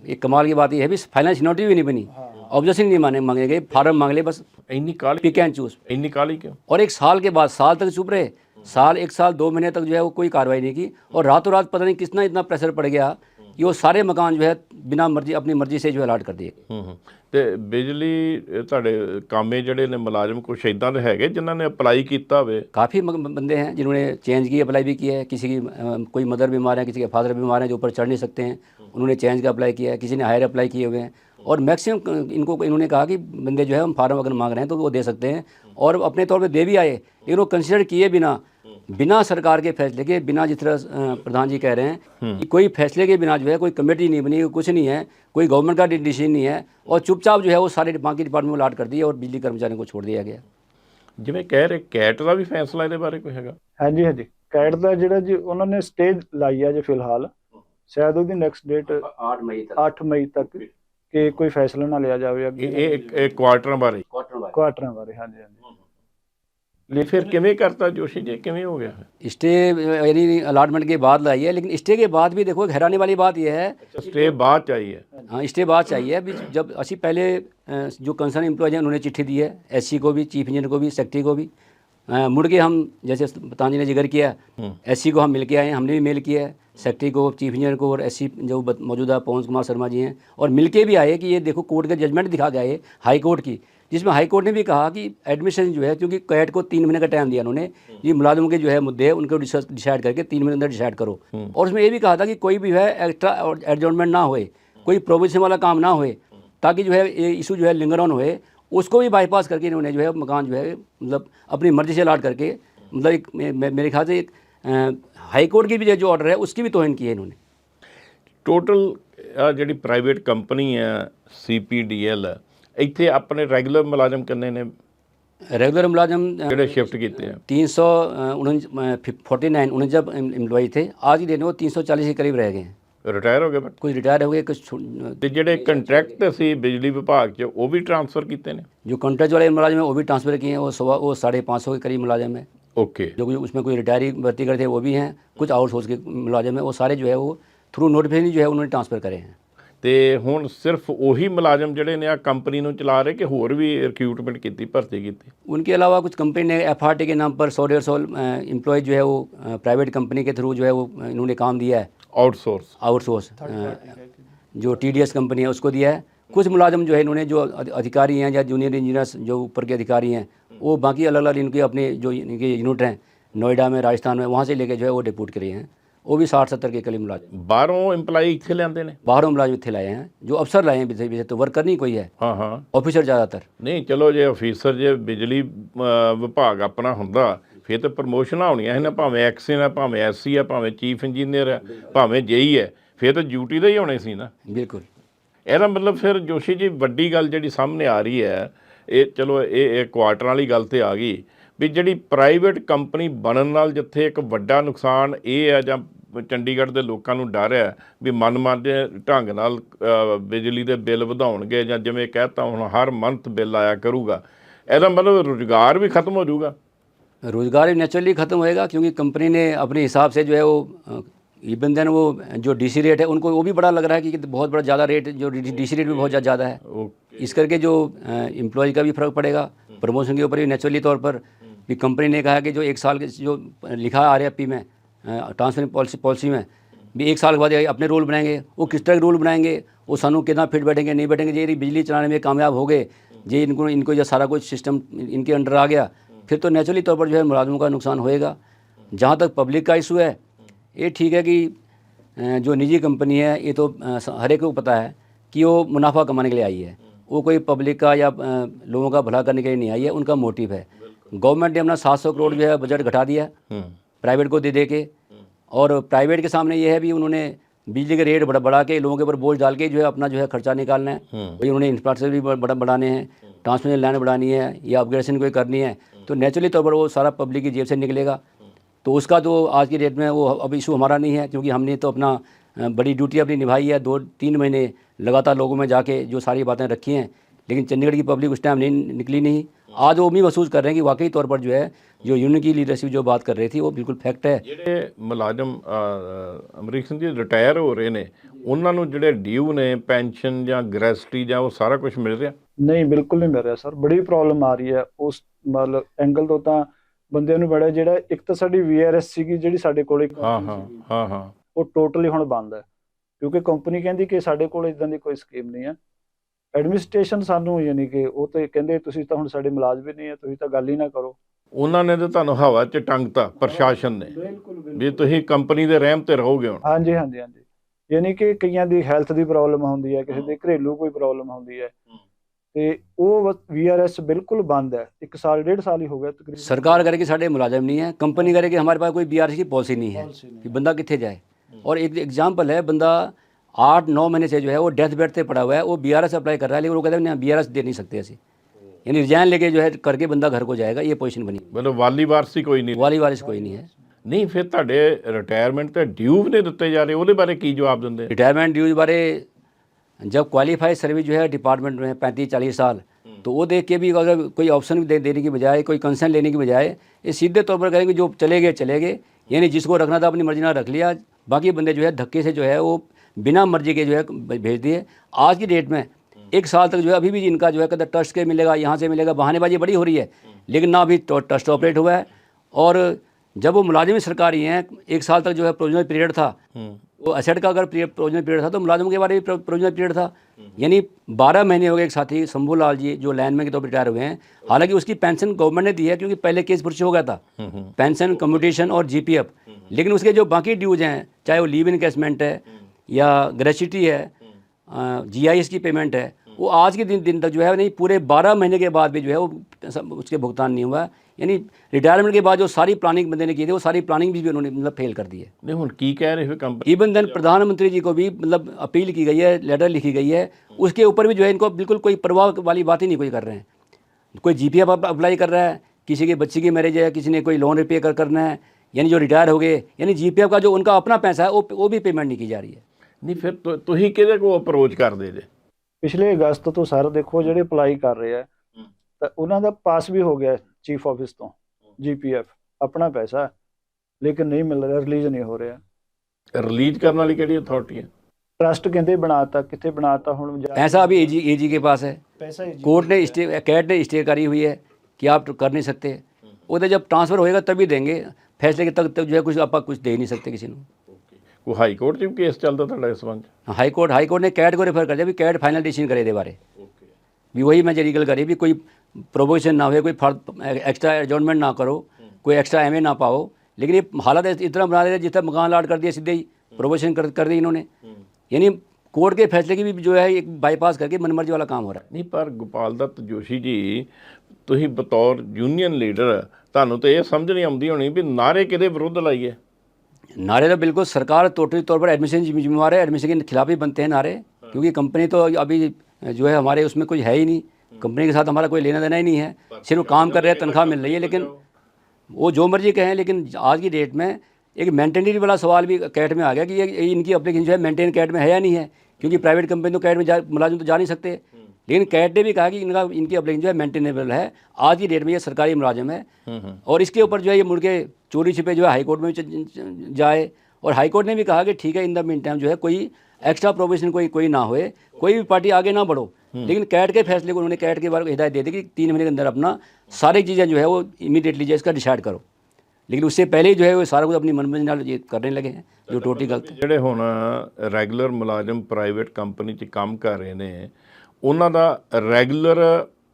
एक कमाल की बात यह है भी फाइनेंस नोटिस भी नहीं बनी, ऑब्जेक्शन नहीं मांगे गए, फार्म मांग ले बस, ਇੰਨੀ ਕਾਲੀ पिक एंड चूज। ਇੰਨੀ ਕਾਲੀ क्यों? और एक साल के बाद, साल तक चुप रहे, साल 1 साल 2 महीने तक जो है वो कोई कार्रवाई नहीं की, और रातों रात पता नहीं कितना इतना प्रेशर पड़ गया कि वो सारे मकान जो है बिना मर्जी, अपनी मर्जी से जो है अलाट कर दिए। ਤੇ ਬਿਜਲੀ ਤੁਹਾਡੇ ਕਾਮੇ ਜਿਹੜੇ ਨੇ ਮੁਲਾਜ਼ਮ ਕੁਛ ਇਦਾਂ ਦੇ ਹੈਗੇ ਜਿਨ੍ਹਾਂ ਨੇ ਅਪਲਾਈ ਕੀਤਾ ਹੋਵੇ? काफ़ी बंदे हैं जिन्होंने चेंज की अप्लाई भी किया है, किसी की कोई मदर बीमार है, किसी के फादर बीमार हैं जो ऊपर चढ़ नहीं सकते हैं, उन्होंने चेंज का अप्लाई किया है, किसी ने हायर अप्लाई किए हुए हैं। और मैक्सिमम इन्होंने कहा कि बंदे जो है हम फार्म अगर मांग रहे हैं तो वो दे सकते हैं, और अपने तौर पे दे भी आए, लेकिन वो कंसिडर किए बिना सरकार के फैसले के, बिना जिस तरह प्रधान जी कह रहे हैं कि कोई फैसले के बिना जो है कोई कमेटी नहीं बनी, कुछ नहीं है, कोई गवर्नमेंट का डिसीजन नहीं है, और चुपचाप जो है वो सारे बाकी डिपार्टमेंट में अलाट कर दिए और बिजली कर्मचारियों को छोड़ दिया गया। ਜਿਵੇਂ ਕਹਿ ਰਹੇ ਕੈਟ ਦਾ ਵੀ ਫੈਸਲਾ ਇਹਦੇ ਬਾਰੇ ਕੋਈ ਹੈਗਾ? ਹਾਂਜੀ ਹਾਂਜੀ, ਕੈਟ ਦਾ ਜਿਹੜਾ ਜੀ ਉਹਨਾਂ ਨੇ ਸਟੇ ਲਾਈ ਆ ਜੀ ਫਿਲਹਾਲ, ਸ਼ਾਇਦ ਉਹਦੀ ਨੈਕਸਟ ਡੇਟ 8 मई तक, 8 ਮਈ ਤੱਕ ਕਿ ਕੋਈ ਫੈਸਲਾ ਨਾ ਲਿਆ ਜਾਵੇ ਅੱਗੇ ਇਹ ਕੁਆਟਰਾਂ ਬਾਰੇ? ਕੁਆਟਰਾਂ ਬਾਰੇ। ਹਾਂਜੀ ਹਾਂਜੀ। ਫਿਰ ਕਿਵੇਂ ਕਰਤਾ ਜੋਸ਼ੀ ਜੀ, ਕਿਵੇਂ ਹੋ ਗਿਆ? स्टे यानी अलाटमेंट के बाद लाई है, लेकिन स्टे के बाद भी देखो हैरानी वाली बात यह है, ਸਟੇ ਬਾਅਦ ਚ ਆਈ ਹੈ? हाँ स्टे बाद चाहिए अभी। जब असी पहले जो कंसर्न एम्प्लॉयज हैं उन्होंने चिट्ठी दी है, एससी को भी, चीफ इंजीनियर को भी, सेक्रेटरी को भी। मुड़ के हम, जैसे प्रधान जी ने जिक्र किया, एससी को हम मिल के आए हैं, हमने भी मेल किया है सेक्रेटरी को, चीफ इंजीनियर को, और एससी जो मौजूदा पवन कुमार शर्मा जी हैं, और मिल के भी आए कि ये देखो कोर्ट का जजमेंट दिखा के आए हाई कोर्ट की, जिसमें हाई कोर्ट ने भी कहा कि एडमिशन जो है, क्योंकि कैट को 3 महीने का टाइम दिया उन्होंने, ये मुलाजिम के जो है मुद्दे हैं उनको डिसाइड करके 3 महीने अंदर डिसाइड करो, और उसमें ये भी कहा था कि कोई भी है एक्स्ट्रा एडजॉर्नमेंट ना होए, कोई प्रोविजन वाला काम ना होए, ताकि जो है ये इशू जो है लिंगर ऑन होए, उसको भी बाईपास करके इन्होंने जो है मकान जो है मतलब अपनी मर्जी से अलाट करके, मतलब एक मेरे ख्याल से एक हाई कोर्ट की भी जो ऑर्डर है उसकी भी तोहिन की है इन्होंने। ਟੋਟਲ ਆ ਜਿਹੜੀ ਪ੍ਰਾਈਵੇਟ ਕੰਪਨੀ ਹੈ CPDL, ਇੱਥੇ ਆਪਣੇ ਰੈਗੂਲਰ ਮੁਲਾਜ਼ਮ ਕਿੰਨੇ ਨੇ रेगुलर मुलाजम ਜਿਹੜੇ ਸ਼ਿਫਟ ਕੀਤੇ ਆ? 349 जब एम्प्लॉय थे, आज की डेट में वो 340 के करीब रह गए हैं। ਰਿਟਾਇਰ ਹੋ ਗਏ? कुछ रिटायर हो गए, कुछ ਤੇ ਜਿਹੜੇ ਕੰਟਰੈਕਟ ਸੀ ਬਿਜਲੀ ਵਿਭਾਗ 'ਚ ਉਹ ਵੀ ਟ੍ਰਾਂਸਫਰ ਕੀਤੇ ਨੇ? जो कॉन्ट्रैक्ट वाले मुलाजिम हैं वो भी ट्रांसफ़र किए हैं, वो 550 के करीब मुलाजिम है। ਓਕੇ। जो उसमें कोई रिटायरी भर्ती करते हैं वो भी हैं, कुछ आउटसोर्स के मुलाजिम हैं, वो सारे जो है वो थ्रू नोटिफिकेशन जो है उन्होंने ट्रांसफ़र करे हैं। ਤੇ ਹੁਣ ਸਿਰਫ ਉਹੀ ਮੁਲਾਜ਼ਮ ਜਿਹੜੇ ਨੇ ਆ ਕੰਪਨੀ ਨੂੰ ਚਲਾ ਰਹੇ ਕਿ ਹੋਰ ਵੀ ਰਿਕਰੂਟਮੈਂਟ ਕੀਤੀ, भर्ती ਕੀਤੀ? उनके अलावा कुछ कंपनी ने FRT के नाम पर 100-150 एम्प्लॉय जो है वो प्राइवेट कंपनी के थ्रू जो है वो इन्होंने काम दिया है, आउटसोर्स जो TDS कंपनी है उसको दिया है। कुछ मुलाजिम जो है इन्होंने जो अधिकारी हैं या जूनियर इंजीनियर्स जो ऊपर के अधिकारी हैं, वो बाकी अलग अलग इनके अपने जो इनके यूनिट हैं नोएडा में, राजस्थान में, वहाँ से लेके जो है वो डिप्यूट करे हैं, वो भी 60-70 के करीब मुलाजिम। ਬਾਹਰੋਂ ਇੰਪਲਾਈ ਇੱਥੇ ਲਿਆਂਦੇ ਨੇ? बाहरों मुलाजिम इतने लाए हैं, जो अफसर लाए हैं विधे, तो वर्कर नहीं कोई है, ਹਾਂ ਹਾਂ। ऑफिसर ज़्यादातर। ਨਹੀਂ ਚਲੋ ਜੇ ਅਫੀਸਰ ਜੇ ਬਿਜਲੀ ਵਿਭਾਗ ਆਪਣਾ ਹੁੰਦਾ ਫਿਰ ਤਾਂ ਪ੍ਰਮੋਸ਼ਨਾਂ ਹੋਣੀਆਂ ਸੀ ਨਾ, ਭਾਵੇਂ ਐਕਸਨ ਹੈ, ਭਾਵੇਂ SC ਹੈ, ਭਾਵੇਂ ਚੀਫ ਇੰਜੀਨੀਅਰ ਹੈ, ਭਾਵੇਂ JE ਹੈ, ਫਿਰ ਤਾਂ ਡਿਊਟੀ ਦੇ ਹੀ ਹੋਣੇ ਸੀ ਨਾ। बिल्कुल। ਇਹਦਾ ਮਤਲਬ ਫਿਰ ਜੋਸ਼ੀ ਜੀ ਵੱਡੀ ਗੱਲ ਜਿਹੜੀ ਸਾਹਮਣੇ ਆ ਰਹੀ ਹੈ, ਇਹ ਚਲੋ ਇਹ ਕੁਆਟਰਾਂ ਵਾਲੀ ਗੱਲ ਤੇ ਆ ਗਈ ਵੀ ਜਿਹੜੀ ਪ੍ਰਾਈਵੇਟ ਕੰਪਨੀ ਬਣਨ ਨਾਲ ਜਿੱਥੇ ਇੱਕ ਵੱਡਾ ਨੁਕਸਾਨ ਇਹ ਹੈ ਜਾਂ ਚੰਡੀਗੜ੍ਹ ਦੇ ਲੋਕਾਂ ਨੂੰ ਡਰ ਹੈ ਵੀ ਮਨਮਾਨੇ ਢੰਗ ਨਾਲ ਬਿਜਲੀ ਦੇ ਬਿੱਲ ਵਧਾਉਣਗੇ ਜਾਂ ਜਿਵੇਂ ਕਹਿਤਾ ਹੁਣ ਹਰ ਮੰਥ ਬਿੱਲ ਆਇਆ ਕਰੂਗਾ, ਇਹਦਾ ਮਤਲਬ ਰੁਜ਼ਗਾਰ ਵੀ ਖਤਮ ਹੋ ਜਾਊਗਾ? रोज़गार भी नेचुरली ख़त्म होएगा, क्योंकि कंपनी ने अपने हिसाब से जो है वो इवन देन वो जो DC रेट है उनको वो भी बड़ा लग रहा है कि बहुत बड़ा ज़्यादा रेट, जो DC रेट भी बहुत ज़्यादा है, इस करके जो एम्प्लॉय का भी फ़र्क पड़ेगा, प्रमोशन के ऊपर भी नेचुरली तौर पर भी कंपनी ने कहा कि जो 1 साल के जो लिखा RFP में, ट्रांसफर पॉलिसी में भी 1 साल के बाद अपने रूल बनाएंगे, वो किस तरह के रूल बनाएंगे, वो सानू कितना फिट बैठेंगे नहीं बैठेंगे, ये बिजली चलाने में कामयाब हो गए जी, इनको जो सारा कुछ सिस्टम इनके अंडर आ गया, फिर तो नेचुरली तौर पर जो है मुलाजिमों का नुकसान होएगा। जहाँ तक पब्लिक का इशू है, ये ठीक है कि जो निजी कंपनी है ये तो हर एक को पता है कि वो मुनाफा कमाने के लिए आई है, वो कोई पब्लिक का या लोगों का भला करने के लिए नहीं आई है, उनका मोटिव है। गवर्नमेंट ने अपना 700 करोड़ जो है बजट घटा दिया प्राइवेट को दे के, और प्राइवेट के सामने ये है भी उन्होंने बिजली के रेट बढ़ा के लोगों के ऊपर बोझ डाल के जो है अपना जो है खर्चा निकालना है। भाई उन्होंने इंफ्रास्ट्रक्चर भी बढ़ाने हैं, ट्रांसमिशन लाइन बढ़ानी है या अपग्रेडेशन कोई करनी है, तो नेचुरली तौर पर वो सारा पब्लिक की जेब से निकलेगा। तो उसका तो आज की डेट में वो अब इशू हमारा नहीं है, क्योंकि हमने तो अपना बड़ी ड्यूटी अपनी निभाई है, 2-3 महीने लगातार लोगों में जाके जो सारी बातें रखी हैं लेकिन चंडीगढ़ की पब्लिक उस टाइम नहीं निकली नहीं। आज वो भी महसूस कर रहे हैं कि वाकई तौर पर जो है जो यूनियन की लीडरशिप जो बात कर रही थी वो बिल्कुल फैक्ट है। ਜਿਹੜੇ ਮੁਲਾਜ਼ਮ ਅਮਰੀਕ ਸਿੰਘ ਜੀ ਰਿਟਾਇਰ ਹੋ ਰਹੇ ਨੇ ਉਹਨਾਂ ਨੂੰ ਜਿਹੜੇ ਡਿਊ ਨੇ ਪੈਨਸ਼ਨ ਜਾਂ ਗ੍ਰੈਸਟੀ ਜਾਂ ਉਹ ਸਾਰਾ ਕੁਝ ਮਿਲ ਰਿਹਾ? ਨਹੀਂ, ਬਿਲਕੁਲ ਨਹੀਂ ਮਿਲ ਰਿਹਾ ਸਰ। ਬੜੀ ਪ੍ਰੋਬਲਮ ਆ ਰਹੀ ਹੈ ਉਸ ਮਤਲਬ ਐਂਗਲ ਤੋਂ। ਤਾਂ ਬੰਦਿਆਂ ਨੂੰ ਬੜਾ ਜਿਹੜਾ ਇੱਕ ਤਾਂ ਸਾਡੀ VRS ਸੀਗੀ ਜਿਹੜੀ ਸਾਡੇ ਕੋਲੇ, ਹਾਂ ਉਹ ਟੋਟਲੀ ਹੁਣ ਬੰਦ ਹੈ ਕਿਉਂਕਿ ਕੰਪਨੀ ਕਹਿੰਦੀ ਕਿ ਸਾਡੇ ਕੋਲ ਇਦਾਂ ਦੀ ਕੋਈ ਸਕੀਮ ਨਹੀਂ ਹੈ। ਐਡਮਿਨਿਸਟ੍ਰੇਸ਼ਨ ਸਾਨੂੰ ਯਾਨੀ ਕਿ ਉਹ ਤਾਂ ਕਹਿੰਦੇ ਤੁਸੀਂ ਤਾਂ ਹੁਣ ਸਾਡੇ ਮੁਲਾਜ਼ਮ ਹੀ ਨਹੀਂ ਹੈ, ਤੁਸੀਂ ਤਾਂ ਗੱਲ ਹੀ ਨਾ ਕਰੋ। ਉਹਨਾਂ ਨੇ ਤਾਂ ਤੁਹਾਨੂੰ ਹਵਾ 'ਚ ਟੰਗਤਾ ਪ੍ਰਸ਼ਾਸਨ ਨੇ ਵੀ ਤੁਸੀਂ ਕੰਪਨੀ ਦੇ ਰਹਿਮ ਤੇ ਰਹੋਗੇ ਹੁਣ। ਹਾਂਜੀ ਹਾਂਜੀ ਹਾਂਜੀ, ਯਾਨੀ ਕਿ ਕਈਆਂ ਦੀ ਹੈਲਥ ਦੀ ਪ੍ਰੋਬਲਮ ਹੁੰਦੀ ਹੈ, ਕਿਸੇ ਦੇ ਘਰੇਲੂ ਕੋਈ ਪ੍ਰੋਬਲਮ ਹੁੰਦੀ ਹੈ ਤੇ ਉਹ VRS ਬਿਲਕੁਲ ਬੰਦ है। 1 साल 1.5 साल ही हो गया तकरीबन। सरकार करे कि साढ़े मुलाजम नहीं है, कंपनी करे कि हमारे पास कोई BRS की पॉलिसी नहीं है कि बंदा कितने जाए। और एक एग्जाम्पल है, बंदा 8-9 महीने से जो है वो डेथ बेड पे पड़ा हुआ है, वो BRS अप्लाई कर रहा है लेकिन वो कहते हैं नहीं BRS दे नहीं सकते ऐसे, यानी रिजाइन लेके जो है करके बंदा घर को जाएगा, ये पोजीशन बनी। ਮਤਲਬ ਵਾਲੀ ਵਾਰਸੀ ਕੋਈ ਨਹੀਂ? वाली वारिस कोई नहीं है। ਨਹੀਂ ਫਿਰ ਤੁਹਾਡੇ ਰਿਟਾਇਰਮੈਂਟ ਤੇ ਡਿਊ ਵੀ ਨਹੀਂ ਦਿੱਤੇ ਜਾ ਰਹੇ, ਉਹਦੇ ਬਾਰੇ ਕੀ ਜਵਾਬ ਦਿੰਦੇ? रिटायरमेंट ड्यूज बारे जब क्वालिफाइड सर्विस जो है डिपार्टमेंट में 35-40 साल, तो वो देख के भी अगर कोई ऑप्शन देने की बजाय, कोई कंसर्न लेने की बजाय ये सीधे तौर पर कहेंगे जो चले गए, यानी जिसको रखना था अपनी मर्जी ना रख लिया, बाकी बंदे जो है धक्के से जो है वो बिना मर्जी के जो है भेज दिए। आज की डेट में 1 साल तक जो है अभी भी इनका जो है कदर ट्रस्ट के मिलेगा, यहाँ से मिलेगा, बहानेबाजी बड़ी हो रही है, लेकिन ना अभी ट्रस्ट ऑपरेट हुआ है। और जब वो मुलाजिम सरकारी हैं, 1 साल तक जो है प्रोविजनल पीरियड था, वो एसेट का अगर प्रोविजनल पीरियड था तो मुलाजिम के बारे में प्रोविजनल पीरियड था। यानी 12 महीने हो गए। एक साथी शंभू लाल जी जो लाइनमैन के तौर पर रिटायर हुए हैं, हालांकि उसकी पेंशन गवर्नमेंट ने दी है क्योंकि पहले केस पुरश हो गया था, पेंशन, कम्यूटेशन और GPF, लेकिन उसके जो बाकी ड्यूज हैं, चाहे वो लीव इनकेसमेंट है या ग्रेच्युटी है, GIS की पेमेंट है, वो आज के दिन तक जो है नहीं, पूरे 12 महीने के बाद भी जो है वो उसके भुगतान नहीं हुआ। यानी रिटायरमेंट के बाद जो सारी प्लानिंग बंदे ने की थी वो सारी प्लानिंग भी उन्होंने मतलब फेल कर दी है। नहीं ਹੁਣ ਕੀ ਕਹਿ ਰਹੇ ਹੋ कंपनी? इवन देन प्रधानमंत्री जी को भी मतलब अपील की गई है, लेटर लिखी गई है, उसके ऊपर भी जो है इनको बिल्कुल कोई परवाह वाली बात ही नहीं कोई कर रहे हैं। कोई GPF अप्लाई कर रहा है, किसी के बच्चे की मैरिज है, किसी ने कोई लोन रिपे करना है, यानी जो रिटायर हो गए, यानी GPF का जो उनका अपना पैसा है वो भी पेमेंट नहीं की जा रही है। ਨਹੀਂ ਫਿਰ ਤੁਸੀਂ ਕਿਹਦੇ ਕੋਲ ਅਪਰੋਚ ਕਰਦੇ ਜੇ? ਪਿਛਲੇ ਅਗਸਤ ਤੋਂ ਸਰ ਦੇਖੋ ਜਿਹੜੇ ਅਪਲਾਈ ਕਰ ਰਹੇ ਆ ਤਾਂ ਉਹਨਾਂ ਦਾ ਪਾਸ ਵੀ ਹੋ ਗਿਆ ਚੀਫ ਆਫਿਸ ਤੋਂ GPF, ਆਪਣਾ ਪੈਸਾ, ਲੇਕਿਨ ਨਹੀਂ ਮਿਲ ਰਿਹਾ, ਰਿਲੀਜ਼ ਨਹੀਂ ਹੋ ਰਿਹਾ। ਰਿਲੀਜ਼ ਕਰਨ ਵਾਲੀ ਕਿਹੜੀ ਅਥਾਰਟੀ ਹੈ? ट्रस्ट कहते बनाता, कितने बनाता हूँ पैसा अभी AG के पास है, पैसा कोर्ट ने कैट ने स्टे करी हुई है कि आप कर नहीं सकते। वो तो जब ट्रांसफ़र होएगा तभी देंगे, फैसले के तक जो है कुछ आप कुछ दे ही नहीं सकते किसी को। ਕੋਈ ਹਾਈ ਕੋਰਟ 'ਚ ਵੀ ਕੇਸ ਚੱਲਦਾ ਤੁਹਾਡਾ ਇਸ ਸੰਬੰਧ 'ਚ? हाई कोर्ट ने कैट को रेफर कर दिया भी कैट फाइनल डिसीजन करे दे बारे भी, वही मैं जरी गल करी भी कोई प्रोबोशन ना हो, कोई एक्स्ट्रा एडजॉर्नमेंट ना करो, कोई एक्स्ट्रा MA ना पाओ। लेकिन ये हालत इतना बना दे जितना मकान अलाट कर दिया, सीधे ही प्रोबोशन कर दी इन्होंने। यानी कोर्ट के फैसले की भी जो है एक बाईपास करके मनमर्जी वाला काम हो रहा है। ਨਹੀਂ ਪਰ ਗੋਪਾਲ ਦੱਤ ਜੋਸ਼ੀ ਜੀ, ਤੁਸੀਂ ਬਤੌਰ ਯੂਨੀਅਨ ਲੀਡਰ ਤੁਹਾਨੂੰ ਤਾਂ ਇਹ ਸਮਝ ਨਹੀਂ ਆਉਂਦੀ ਹੋਣੀ ਵੀ ਨਾਰੇ ਕਿਹਦੇ ਵਿਰੁੱਧ ਲਾਈਏ? नारे तो बिल्कुल सरकार टोटली तौर पर एडमिशन जिम्मेवार है, एडमिशन के खिलाफ ही बनते हैं नारे, क्योंकि कंपनी तो अभी जो है हमारे उसमें कोई है ही नहीं, कंपनी के साथ हमारा कोई लेना देना ही नहीं है, सिर्फ काम कर रहे हैं, तनख्वाह मिल रही है। लेकिन वो जो मर्जी कहें, लेकिन आज की डेट में एक मेंटेनेंस वाला सवाल भी कैट में आ गया कि ये इनकी एप्लीकेशन जो है मेंटेन कैट में है या नहीं है, क्योंकि प्राइवेट कंपनी तो कैट में मुलाजिम तो जा नहीं सकते। लेकिन कैट ने भी कहा कि इनकी एप्लीकेशन जो है मेंटेनेबल है। आज की डेट में ये सरकारी मुलाजिम है और इसके ऊपर जो है ये मुड़ के चोरी छिपे जो है हाई कोर्ट में जाए। और हाई कोर्ट ने भी कहा कि ठीक है, इन द मीन टाइम जो है कोई एक्स्ट्रा प्रोविजन कोई ना होए, कोई भी पार्टी आगे ना बढ़ो। लेकिन कैट के फैसले को उन्होंने कैट के बारे में हिदायत दे दी कि 3 महीने के अंदर अपना सारी चीज़ें जो है वो इमीडिएटली जो इसका डिसाइड करो। लेकिन उससे पहले ही जो है वो सारा कुछ अपनी मनमर्जी नाल ये करने लगे हैं, जो टोटली गलत है। ਜਿਹੜੇ ਹੁਣ ਰੈਗੂਲਰ ਮੁਲਾਜ਼ਮ ਪ੍ਰਾਈਵੇਟ ਕੰਪਨੀ 'ਚ ਕੰਮ ਕਰ ਰਹੇ ਨੇ, ਉਹਨਾਂ ਦਾ ਰੈਗੂਲਰ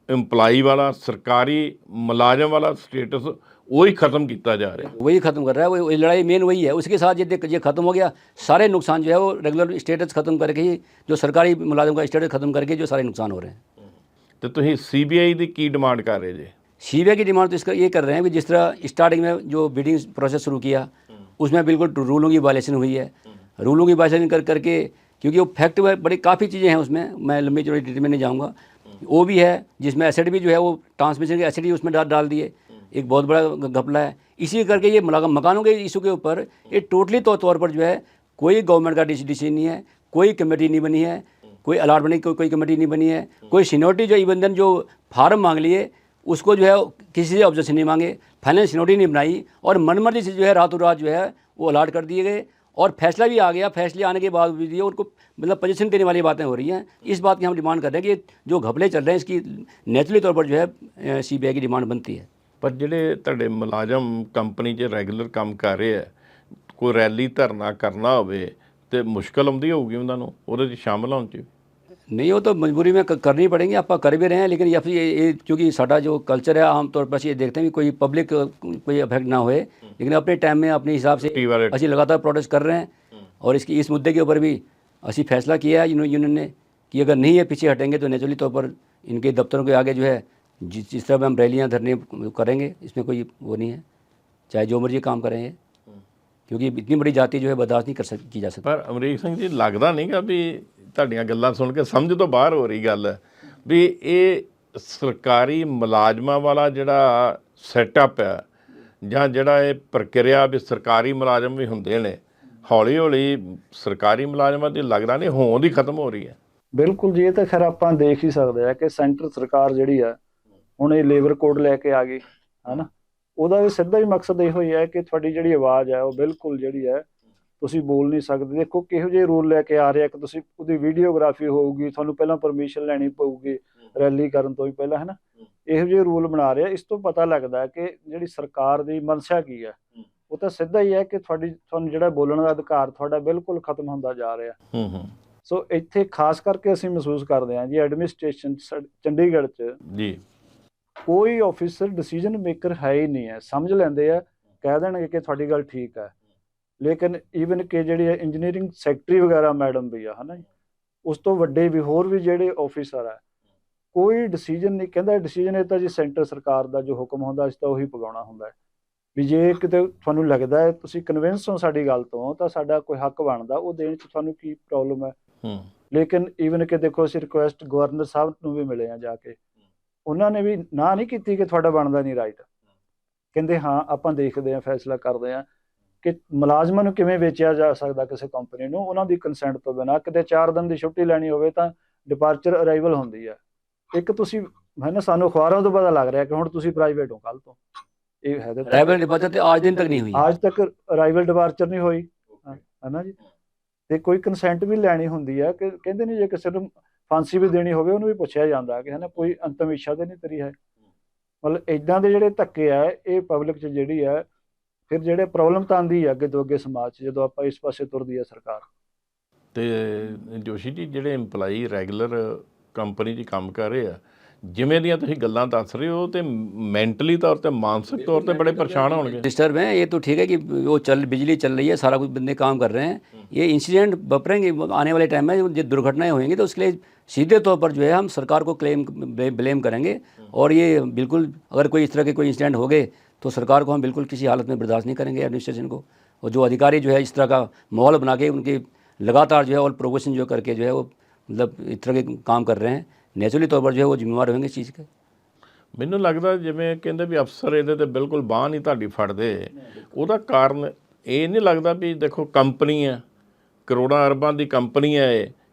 EMPLOYE ਵਾਲਾ ਸਰਕਾਰੀ ਮੁਲਾਜ਼ਮ ਵਾਲਾ ਸਟੇਟਸ वही ख़त्म किया जा रहा है, वही ख़त्म कर रहा है। वो लड़ाई मेन वही है। उसके साथ ये ख़त्म हो गया, सारे नुकसान जो है वो रेगुलर स्टेटस ख़त्म करके ही, जो सरकारी मुलाजिम का स्टेटस ख़त्म करके जो सारे नुकसान हो रहे हैं। तो तुम CBI की की डिमांड कर रहे थे? CBI की डिमांड तो इसका ये कर रहे हैं कि जिस तरह स्टार्टिंग में जो बिडिंग प्रोसेस शुरू किया उसमें बिल्कुल रूलों की वायलेशन हुई है। रूलों की वायलेशन करके, क्योंकि वो फैक्ट बड़ी काफ़ी चीज़ें हैं उसमें, मैं लंबी चौड़ी डिटेल में नहीं जाऊँगा। वो भी है जिसमें एसेट भी जो है वो ट्रांसमिशन के एसेट ही उसमें डाल दिए, एक बहुत बड़ा घपला है। इसी करके ये मकानों के इशू के ऊपर ये टोटली तौर पर जो है कोई गवर्नमेंट का डिसीजन नहीं है, कोई कमेटी नहीं बनी है, कोई अलॉटमेंट की कोई कमेटी नहीं बनी है, कोई सीनियोरिटी जो इवन जो फार्म मांग लिए उसको जो है किसी से ऑब्जेक्शन नहीं मांगे, फाइनेंस सीनियोरिटी नहीं बनाई और मनमर्जी से जो है रातों रात जो है वो अलॉट कर दिए गए और फैसला भी आ गया। फैसले आने के बाद भी उनको मतलब पोजीशन देने वाली बातें हो रही हैं। इस बात की हम डिमांड कर रहे हैं कि जो घपले चल रहे हैं इसकी नेचुरली तौर पर जो है CBI की डिमांड बनती है। ਪਰ ਜਿਹੜੇ ਤੁਹਾਡੇ ਮੁਲਾਜ਼ਮ ਕੰਪਨੀ 'ਚ ਰੈਗੂਲਰ ਕੰਮ ਕਰ ਰਹੇ ਆ, ਕੋਈ ਰੈਲੀ ਧਰਨਾ ਕਰਨਾ ਹੋਵੇ ਤੇ ਮੁਸ਼ਕਲ ਆਉਂਦੀ ਹੋਊਗੀ ਉਹਨਾਂ ਨੂੰ ਉਹਦੇ 'ਚ ਸ਼ਾਮਲ ਹੋਣ 'ਚ? नहीं, वो तो मजबूरी में करनी पड़ेंगे, आप कर भी रहे हैं, लेकिन या फिर ये क्योंकि साडा जो कल्चर है आमतौर पर ये देखते हैं कि कोई पब्लिक कोई अफेक्ट ना होए, लेकिन अपने टाइम में अपने हिसाब से असी लगातार प्रोटेस्ट कर रहे हैं और इस मुद्दे के ऊपर भी असी फैसला किया है यूनियन ने कि अगर नहीं ये पीछे हटेंगे तो नेचुरली तौर पर इनके दफ्तरों के आगे जो है जिस तरह हम रैलियाँ धरने करेंगे, इसमें कोई वो नहीं है, चाहे जो मर्जी काम करेंगे, क्योंकि इतनी बड़ी जाति जो है बर्दाश्त नहीं की जा सकती। ਪਰ ਅਮਰੀਕ ਸਿੰਘ ਜੀ ਲੱਗਦਾ ਨਹੀਂਗਾ ਵੀ ਤੁਹਾਡੀਆਂ ਗੱਲਾਂ ਸੁਣ ਕੇ ਸਮਝ ਤੋਂ ਬਾਹਰ ਹੋ ਰਹੀ ਗੱਲ ਹੈ ਵੀ ਇਹ ਸਰਕਾਰੀ ਮੁਲਾਜ਼ਮਾਂ ਵਾਲਾ ਜਿਹੜਾ ਸੈਟਅਪ ਹੈ ਜਾਂ ਜਿਹੜਾ ਇਹ ਪ੍ਰਕਿਰਿਆ ਵੀ ਸਰਕਾਰੀ ਮੁਲਾਜ਼ਮ ਵੀ ਹੁੰਦੇ ਨੇ, ਹੌਲੀ ਹੌਲੀ ਸਰਕਾਰੀ ਮੁਲਾਜ਼ਮਾਂ ਦੀ ਲੱਗਦਾ ਨਹੀਂ ਹੋਂਦ ਹੀ ਖਤਮ ਹੋ ਰਹੀ ਹੈ? ਬਿਲਕੁਲ ਜੀ, ਇਹ ਤਾਂ ਖੈਰ ਆਪਾਂ ਦੇਖ ਹੀ ਸਕਦੇ ਆ ਕਿ ਸੈਂਟਰ ਸਰਕਾਰ ਜਿਹੜੀ ਆ ਹੁਣ ਇਹ ਲੇਬਰ ਕੋਡ ਲੈ ਕੇ ਆ ਗਈ ਹੈ ਨਾ। ਉਹਦਾ ਵੀ ਸਿੱਧਾ ਹੀ ਮਕਸਦ ਇਹੋ ਹੀ ਹੈ ਕਿ ਤੁਹਾਡੀ ਜਿਹੜੀ ਆਵਾਜ਼ ਹੈ ਉਹ ਬਿਲਕੁਲ ਜਿਹੜੀ ਹੈ ਤੁਸੀਂ ਬੋਲ ਨਹੀਂ ਸਕਦੇ। ਦੇਖੋ ਕਿਹੋ ਜਿਹੇ ਰੂਲ ਲੈ ਕੇ ਆ ਰਿਹਾ ਕਿ ਤੁਸੀਂ ਉਹਦੀ ਵੀਡੀਓਗ੍ਰਾਫੀ ਹੋਊਗੀ, ਤੁਹਾਨੂੰ ਪਹਿਲਾਂ ਪਰਮਿਸ਼ਨ ਲੈਣੀ ਪਊਗੀ ਰੈਲੀ ਕਰਨ ਤੋਂ ਵੀ ਪਹਿਲਾਂ, ਹੈ ਨਾ। ਇਹੋ ਜਿਹੇ ਰੂਲ ਬਣਾ ਰਿਹਾ। ਇਸ ਤੋਂ ਪਤਾ ਲੱਗਦਾ ਕਿ ਜਿਹੜੀ ਸਰਕਾਰ ਦੀ ਮਨਸ਼ਾ ਕੀ ਹੈ। ਉਹ ਤਾਂ ਸਿੱਧਾ ਹੀ ਹੈ ਕਿ ਤੁਹਾਨੂੰ ਜਿਹੜਾ ਬੋਲਣ ਦਾ ਅਧਿਕਾਰ ਤੁਹਾਡਾ ਬਿਲਕੁਲ ਖਤਮ ਹੁੰਦਾ ਜਾ ਰਿਹਾ। ਸੋ ਇੱਥੇ ਖਾਸ ਕਰਕੇ ਅਸੀਂ ਮਹਿਸੂਸ ਕਰਦੇ ਹਾਂ ਜੀ ਐਡਮਿਨਿਸਟ੍ਰੇਸ਼ਨ ਚੰਡੀਗੜ੍ਹ 'ਚ ਜੀ ਕੋਈ ਆਫਿਸਰ ਡਿਸੀਜਨ ਮੇਕਰ ਹੈ ਹੀ ਨਹੀਂ ਹੈ। ਸਮਝ ਲੈਂਦੇ ਆ, ਕਹਿ ਦੇਣਗੇ ਕਿ ਤੁਹਾਡੀ ਗੱਲ ਠੀਕ ਹੈ, ਲੇਕਿਨ ਈਵਨ ਕਿ ਜਿਹੜੀ ਇੰਜੀਨੀਅਰਿੰਗ ਸੈਕਟਰੀ ਵਗੈਰਾ ਮੈਡਮ ਵੀ ਆ, ਹੈ ਨਾ ਜੀ, ਉਸ ਤੋਂ ਵੱਡੇ ਵੀ ਹੋਰ ਵੀ ਜਿਹੜੇ ਆਫਿਸਰ ਆ, ਕੋਈ ਡਿਸੀਜਨ ਨਹੀਂ ਕਹਿੰਦਾ। ਡਿਸੀਜਨ ਇਹ ਤਾਂ ਜੀ ਸੈਂਟਰ ਸਰਕਾਰ ਦਾ ਜੋ ਹੁਕਮ ਹੁੰਦਾ ਅਸੀਂ ਤਾਂ ਉਹੀ ਪਗਾਉਣਾ ਹੁੰਦਾ। ਵੀ ਜੇ ਕਿਤੇ ਤੁਹਾਨੂੰ ਲੱਗਦਾ ਹੈ ਤੁਸੀਂ ਕਨਵਿੰਸ ਹੋ ਸਾਡੀ ਗੱਲ ਤੋਂ ਤਾਂ ਸਾਡਾ ਕੋਈ ਹੱਕ ਬਣਦਾ, ਉਹ ਦੇਣ 'ਚ ਤੁਹਾਨੂੰ ਕੀ ਪ੍ਰੋਬਲਮ ਹੈ। ਲੇਕਿਨ ਈਵਨ ਕਿ ਦੇਖੋ ਅਸੀਂ ਰਿਕੁਐਸਟ ਗਵਰਨਰ ਸਾਹਿਬ ਨੂੰ ਵੀ ਮਿਲੇ ਆ ਜਾ ਕੇ, ਉਹਨਾਂ ਨੇ ਵੀ ਨਾ ਨਹੀਂ ਕੀਤੀ ਕਿ ਤੁਹਾਡਾ ਬਣਦਾ ਨਹੀਂ ਰਾਈਟ। ਕਹਿੰਦੇ ਹਾਂ ਆਪਾਂ ਦੇਖਦੇ ਹਾਂ, ਫੈਸਲਾ ਕਰਦੇ ਹਾਂ ਕਿ ਮੁਲਾਜ਼ਮਾਂ ਨੂੰ ਕਿਵੇਂ ਵੇਚਿਆ ਜਾ ਸਕਦਾ ਕਿਸੇ ਕੰਪਨੀ ਨੂੰ ਉਹਨਾਂ ਦੀ ਕੰਸੈਂਟ ਤੋਂ ਬਿਨਾਂ। ਕਿਤੇ 4 ਦਿਨ ਦੀ ਛੁੱਟੀ ਲੈਣੀ ਹੋਵੇ ਤਾਂ ਡਿਪਾਰਚਰ ਅਰਾਈਵਲ ਹੁੰਦੀ ਹੈ। ਇੱਕ ਤੁਸੀਂ ਹੈ ਨਾ, ਸਾਨੂੰ ਅਖਬਾਰਾਂ ਤੋਂ ਪਤਾ ਲੱਗ ਰਿਹਾ ਕਿ ਹੁਣ ਤੁਸੀਂ ਪ੍ਰਾਈਵੇਟ ਹੋ ਕੱਲ੍ਹ ਤੋਂ। ਇਹ ਹੈ अराइवल डिपार्चर तो आज दिन तक नहीं हुई, ਅੱਜ ਤੱਕ ਅਰਾਈਵਲ ਡਿਪਾਰਚਰ ਨਹੀਂ ਹੋਈ, ਹੈ ਨਾ ਜੀ। ਤੇ ਕੋਈ ਕੰਸੈਂਟ ਵੀ ਲੈਣੀ ਹੁੰਦੀ ਹੈ ਕਿ ਕਹਿੰਦੇ ਨਹੀਂ ਜੇ ਕਿਸੇ ਨੂੰ ਫਾਂਸੀ ਵੀ ਦੇਣੀ ਹੋਵੇ ਉਹਨੂੰ ਵੀ ਪੁੱਛਿਆ ਜਾਂਦਾ ਕਿ ਹੈ ਨਾ ਕੋਈ ਅੰਤਮ ਇੱਛਾ ਤਾਂ ਨਹੀਂ ਤੇਰੀ ਹੈ। ਮਤਲਬ ਇੱਦਾਂ ਦੇ ਜਿਹੜੇ ਧੱਕੇ ਆ ਇਹ ਪਬਲਿਕ 'ਚ ਜਿਹੜੀ ਹੈ ਫਿਰ ਜਿਹੜੇ ਪ੍ਰੋਬਲਮ ਤਾਂ ਆਉਂਦੀ ਹੈ ਅੱਗੇ ਤੋਂ ਅੱਗੇ ਸਮਾਜ 'ਚ ਜਦੋਂ ਆਪਾਂ ਇਸ ਪਾਸੇ ਤੁਰਦੀ ਹੈ ਸਰਕਾਰ। ਤੇ ਜੋਸ਼ੀ ਜੀ ਜਿਹੜੇ EMPLOYEE ਰੈਗੂਲਰ ਕੰਪਨੀ 'ਚ ਕੰਮ ਕਰ ਰਹੇ ਆ, ਜਿਵੇਂ ਦੀਆਂ ਤੁਸੀਂ ਗੱਲਾਂ ਦੱਸ ਰਹੇ ਹੋ ਤੇ ਮੈਂਟਲੀ ਤੌਰ ਤੇ ਮਾਨਸਿਕ तौर पे बड़े परेशान होंगे, डिस्टर्ब हैं। ये तो ठीक है कि वो बिजली चल रही है, सारा कुछ बंदे काम कर रहे हैं। ये इंसिडेंट बपरेंगे आने वाले टाइम में, जो दुर्घटनाएं होंगी तो उसके लिए सीधे तौर पर जो है हम सरकार को ब्लेम करेंगे। और ये बिल्कुल अगर कोई इस तरह के कोई इंसिडेंट हो गए तो सरकार को हम बिल्कुल किसी हालत में बर्दाश्त नहीं करेंगे एडमिनिस्ट्रेशन को। और जो अधिकारी जो है इस तरह का माहौल बना के उनकी लगातार जो है और प्रोगेशन जो करके जो है वो मतलब इस तरह के काम कर रहे हैं, नेचुरली तौर पर जो है वो जिम्मेवार होंगे इस चीज़ के। ਮੈਨੂੰ ਲੱਗਦਾ ਜਿਵੇਂ ਕਹਿੰਦੇ ਵੀ ਅਫਸਰ ਇਹਦੇ ਤੇ ਬਿਲਕੁਲ ਬਾਂਹ ਨਹੀਂ ਤੁਹਾਡੀ ਫੜਦੇ, ਉਹਦਾ ਕਾਰਨ ਇਹ ਨਹੀਂ ਲੱਗਦਾ ਵੀ ਦੇਖੋ ਕੰਪਨੀ ਹੈ, ਕਰੋੜਾਂ ਅਰਬਾਂ ਦੀ ਕੰਪਨੀ ਹੈ,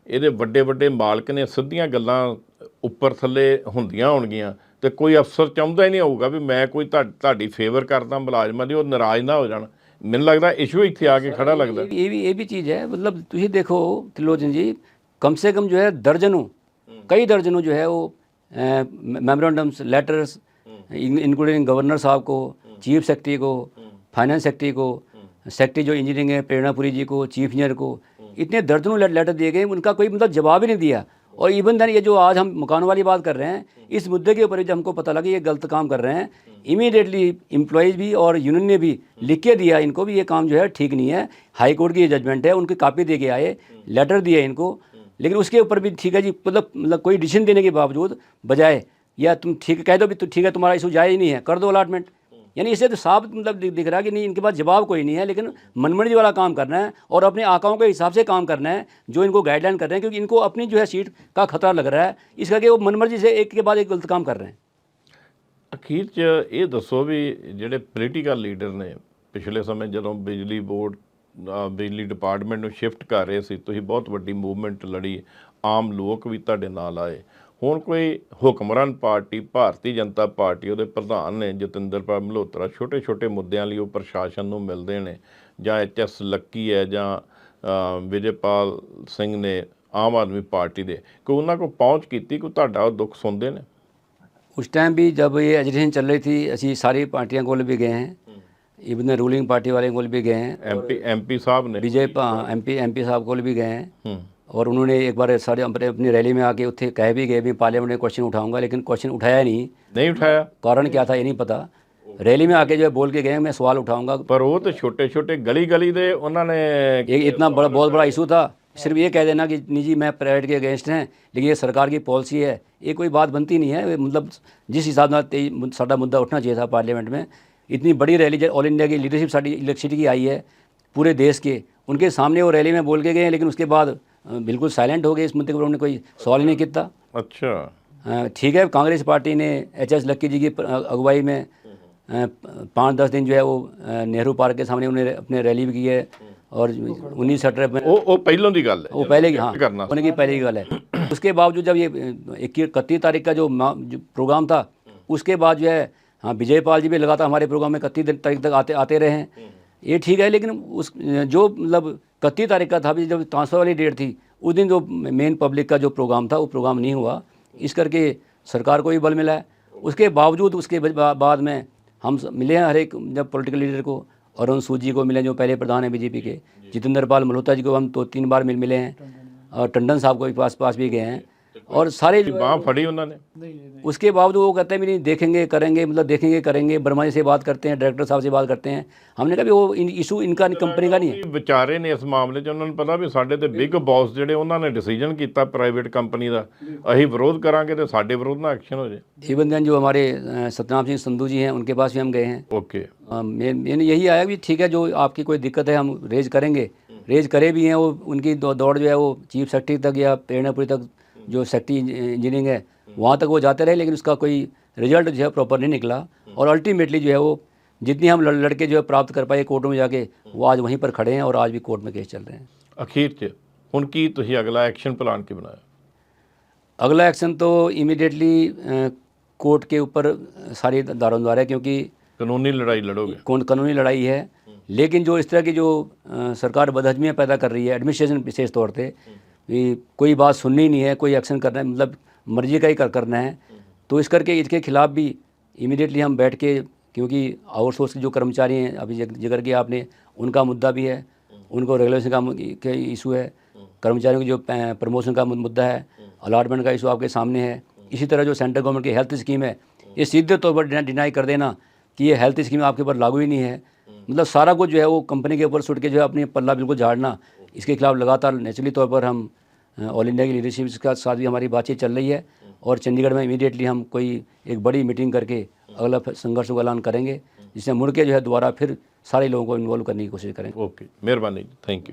ਇਹਦੇ ਵੱਡੇ ਵੱਡੇ ਮਾਲਕ ਨੇ, ਸਿੱਧੀਆਂ ਗੱਲਾਂ ਉੱਪਰ ਥੱਲੇ ਹੁੰਦੀਆਂ ਹੋਣਗੀਆਂ ਤੇ ਕੋਈ ਅਫਸਰ ਚਾਹੁੰਦਾ ਹੀ ਨਹੀਂ ਹੋਊਗਾ ਵੀ ਮੈਂ ਕੋਈ ਤੁਹਾਡੀ ਫੇਵਰ ਕਰਦਾ ਮੁਲਾਜ਼ਮਾਂ ਦੀ, ਉਹ ਨਾਰਾਜ਼ ਨਾ ਹੋ ਜਾਣ। ਮੈਨੂੰ ਲੱਗਦਾ ਇਸ਼ੂ ਇੱਥੇ ਆ ਕੇ ਖੜਾ ਲੱਗਦਾ। ये भी चीज़ है, मतलब तुम देखो त्रिलोचन जी, कम से कम जो है दर्जनों कई दर्जनों जो है वो मेमोरेंडम्स लेटर्स इंक्लूडिंग गवर्नर साहब को, चीफ सेक्रेटरी को, फाइनेंस सेक्रेटरी को, सेक्रेटरी जो इंजीनियरिंग है प्रेरणापुरी जी को, चीफ इंजीनियर को, इतने दर्जनों लेटर दिए गए, उनका कोई मतलब जवाब ही नहीं दिया। और इवन देन ये जो आज हम मकानों वाली बात कर रहे हैं, इस मुद्दे के ऊपर जब हमको पता लगा ये गलत काम कर रहे हैं, इमीडिएटली एम्प्लॉयज़ भी और यूनियन ने भी लिख के दिया इनको भी ये काम जो है ठीक नहीं है। हाई कोर्ट की ये जजमेंट है, उनकी कापी दे के आए, लेटर दिए इनको, लेकिन उसके ऊपर भी ठीक है जी, मतलब कोई डिसीजन देने के बावजूद बजाय या तुम ठीक कह दो भी तो ठीक है तुम्हारा इशू जाए ही नहीं है, कर दो अलॉटमेंट। यानी इससे तो साफ मतलब दिख रहा है कि नहीं इनके पास जवाब कोई नहीं है, लेकिन मनमर्जी वाला काम करना है और अपने आकाओं के हिसाब से काम करना है जो इनको गाइडलाइन कर रहे हैं, क्योंकि इनको अपनी जो है सीट का खतरा लग रहा है, इस करके वो मनमर्जी से एक के बाद एक गलत काम कर रहे हैं। ਅਖੀਰ 'ਚ ਇਹ ਦੱਸੋ ਵੀ ਜਿਹੜੇ ਪੋਲੀਟੀਕਲ ਲੀਡਰ ਨੇ ਪਿਛਲੇ ਸਮੇਂ ਜਦੋਂ ਬਿਜਲੀ ਬੋਰਡ ਬਿਜਲੀ ਡਿਪਾਰਟਮੈਂਟ ਨੂੰ ਸ਼ਿਫਟ ਕਰ ਰਹੇ ਸੀ, ਤੁਸੀਂ ਬਹੁਤ ਵੱਡੀ ਮੂਵਮੈਂਟ ਲੜੀ, ਆਮ ਲੋਕ ਵੀ ਤੁਹਾਡੇ ਨਾਲ ਆਏ। ਹੁਣ ਕੋਈ ਹੁਕਮਰਾਨ ਪਾਰਟੀ ਭਾਰਤੀ ਜਨਤਾ ਪਾਰਟੀ ਉਹਦੇ ਪ੍ਰਧਾਨ ਨੇ ਜਤਿੰਦਰਪਾਲ ਮਲਹੋਤਰਾ ਛੋਟੇ ਛੋਟੇ ਮੁੱਦਿਆਂ ਲਈ ਉਹ ਪ੍ਰਸ਼ਾਸਨ ਨੂੰ ਮਿਲਦੇ ਨੇ, ਜਾਂ HS ਲੱਕੀ ਹੈ ਜਾਂ ਵਿਜੇਪਾਲ ਸਿੰਘ ਨੇ ਆਮ ਆਦਮੀ ਪਾर्टी ਦੇ, ਕੋਈ ਉਹਨਾਂ ਕੋਲ ਪਹੁੰਚ ਕੀਤੀ, ਕੋਈ ਤੁਹਾਡਾ ਉਹ ਦੁੱਖ ਸੁਣਦੇ ਨੇ? उस टाइम भी जब ये एजुटेशन चल रही थी असी सारी पार्टियां को भी गए हैं, इवन रूलिंग पार्टी वाले को भी गए हैं, MP साहब ने बीजेपी MP साहब को भी गए हैं। और उन्होंने एक बार सारे अपनी रैली में आके उत्थे कह भी गए भी पार्लियामेंट में क्वेश्चन उठाऊंगा, लेकिन क्वेश्चन उठाया नहीं उठाया। कारण क्या था ये नहीं पता। रैली में आके जो है बोल के गए मैं सवाल उठाऊंगा, पर वो तो छोटे छोटे गली गली दे उन्होंने इतना बड़ा बहुत बड़ा इशू था। सिर्फ ये कह देना कि निजी मैं प्राइवेट के अगेंस्ट हैं, लेकिन ये सरकार की पॉलिसी है, ये कोई बात बनती नहीं है। मतलब जिस हिसाब से साडा मुद्दा उठना चाहिए था पार्लियामेंट में, इतनी बड़ी रैली ऑल इंडिया की लीडरशिप साडी इलेक्ट्रिसिटी की आई है पूरे देश के, उनके सामने वो रैली में बोल के गए, लेकिन उसके बाद बिल्कुल साइलेंट हो गए इस मुद्दे पर, उन्होंने कोई सवाल ही नहीं किया। अच्छा ठीक है, कांग्रेस पार्टी ने HS लक्की जी की अगुवाई में 5-10 दिन जो है वो नेहरू पार्क के सामने उन्होंने अपने रैली भी की है, और 19 सेक्टर में वो पहलों की गल है, वो पहले की, हाँ करना उनकी पहले की गल है। उसके बावजूद जब ये 31 तारीख का जो प्रोग्राम था, उसके बाद जो है हाँ विजयपाल जी भी लगातार हमारे प्रोग्राम में 31 तारीख तक आते रहे हैं, ये ठीक है। लेकिन उस जो मतलब 31 तारीख का था, भी जब ट्रांसफ़र वाली डेट थी, उस दिन जो मेन पब्लिक का जो प्रोग्राम था वो प्रोग्राम नहीं हुआ, इस करके सरकार को भी बल मिला है। उसके बावजूद उसके बाद में हम मिले हैं हर एक जब पॉलिटिकल लीडर को, अरुण सूद जी को मिले जो पहले प्रधान है बीजेपी के, जतिंदरपाल मल्होत्रा जी को हम 2-3 बार मिले हैं, और टंडन साहब को भी पास भी गए हैं, और सारे बाँह फड़ी उन्होंने। उसके बावजूद वो कहते हैं भी नहीं देखेंगे करेंगे, मतलब देखेंगे करेंगे, वर्मा जी से बात करते हैं, डायरेक्टर साहब से बात करते हैं। हमने कहा भी वो इशू इनका कंपनी का नहीं है। ਵਿਚਾਰੇ ਨੇ ਇਸ ਮਾਮਲੇ 'ਚ ਉਹਨਾਂ ਨੂੰ ਪਤਾ ਵੀ ਸਾਡੇ ਤੇ ਬਿਗ ਬੌਸ ਜਿਹੜੇ ਉਹਨਾਂ ਨੇ ਡਿਸੀਜਨ ਕੀਤਾ ਪ੍ਰਾਈਵੇਟ ਕੰਪਨੀ ਦਾ, ਅਸੀਂ ਵਿਰੋਧ ਕਰਾਂਗੇ ਤੇ ਸਾਡੇ ਵਿਰੋਧ ਨਾਲ ਐਕਸ਼ਨ ਹੋ ਜਾਏ। इवन देन जो हमारे सतनाम सिंह संधू जी हैं, उनके पास भी हम गए हैं। ओके, मैंने यही आया भी ठीक है, जो आपकी कोई दिक्कत है हम रेज करेंगे, रेज करे भी हैं। वो उनकी दौड़ जो है वो चीफ सेक्रेटरी तक या प्रेरणापुरी तक जो सेक्रेटरी इंजीनियरिंग है वहाँ तक वो जाते रहे, लेकिन उसका कोई रिजल्ट जो है प्रॉपर नहीं निकला। और अल्टीमेटली जो है वो जितनी हम लड़के जो है प्राप्त कर पाए कोर्ट में जाके, वो आज वहीं पर खड़े हैं और आज भी कोर्ट में केस चल रहे हैं। अखीर 'ਚ ਹੁਣ ਕੀ ਤੁਸੀਂ ਅਗਲਾ ਐਕਸ਼ਨ ਪਲਾਨ ਕੀ ਬਣਾਇਆ? अगला एक्शन तो इमीडिएटली कोर्ट के ऊपर सारी दारोमदार है, क्योंकि कानूनी लड़ाई लड़ोगे? कानूनी लड़ाई है। लेकिन जो इस तरह की जो सरकार बदहजमियाँ पैदा कर रही है एडमिनिस्ट्रेशन विशेष तौर पे, कोई बात सुननी नहीं है, कोई एक्शन करना है, मतलब मर्जी का ही करना है, तो इस करके इसके खिलाफ भी इमीडिएटली हम बैठ के, क्योंकि आउटसोर्स के जो कर्मचारी हैं अभी जिक्र किया आपने, उनका मुद्दा भी है, उनको रेगुलेशन का इशू है, कर्मचारियों की जो प्रमोशन का मुद्दा है, अलॉटमेंट का इशू आपके सामने है। इसी तरह जो सेंट्रल गवर्नमेंट की हेल्थ स्कीम है, ये सीधे तौर पर डिनाई कर देना कि ये हेल्थ स्कीम आपके ऊपर लागू ही नहीं है, मतलब सारा कुछ जो है वो कंपनी के ऊपर सुट के जो है अपनी पल्ला बिल्कुल झाड़ना, इसके खिलाफ लगातार नेचुरली तौर पर हम ऑल इंडिया की लीडरशिप के साथ भी हमारी बातचीत चल रही है, और चंडीगढ़ में इमीडिएटली हम कोई एक बड़ी मीटिंग करके अगला संघर्ष का ऐलान करेंगे, जिससे मुड़ के जो है दोबारा फिर सारे लोगों को इन्वॉल्व करने की कोशिश करेंगे। ओके, मेहरबानी, थैंक यू।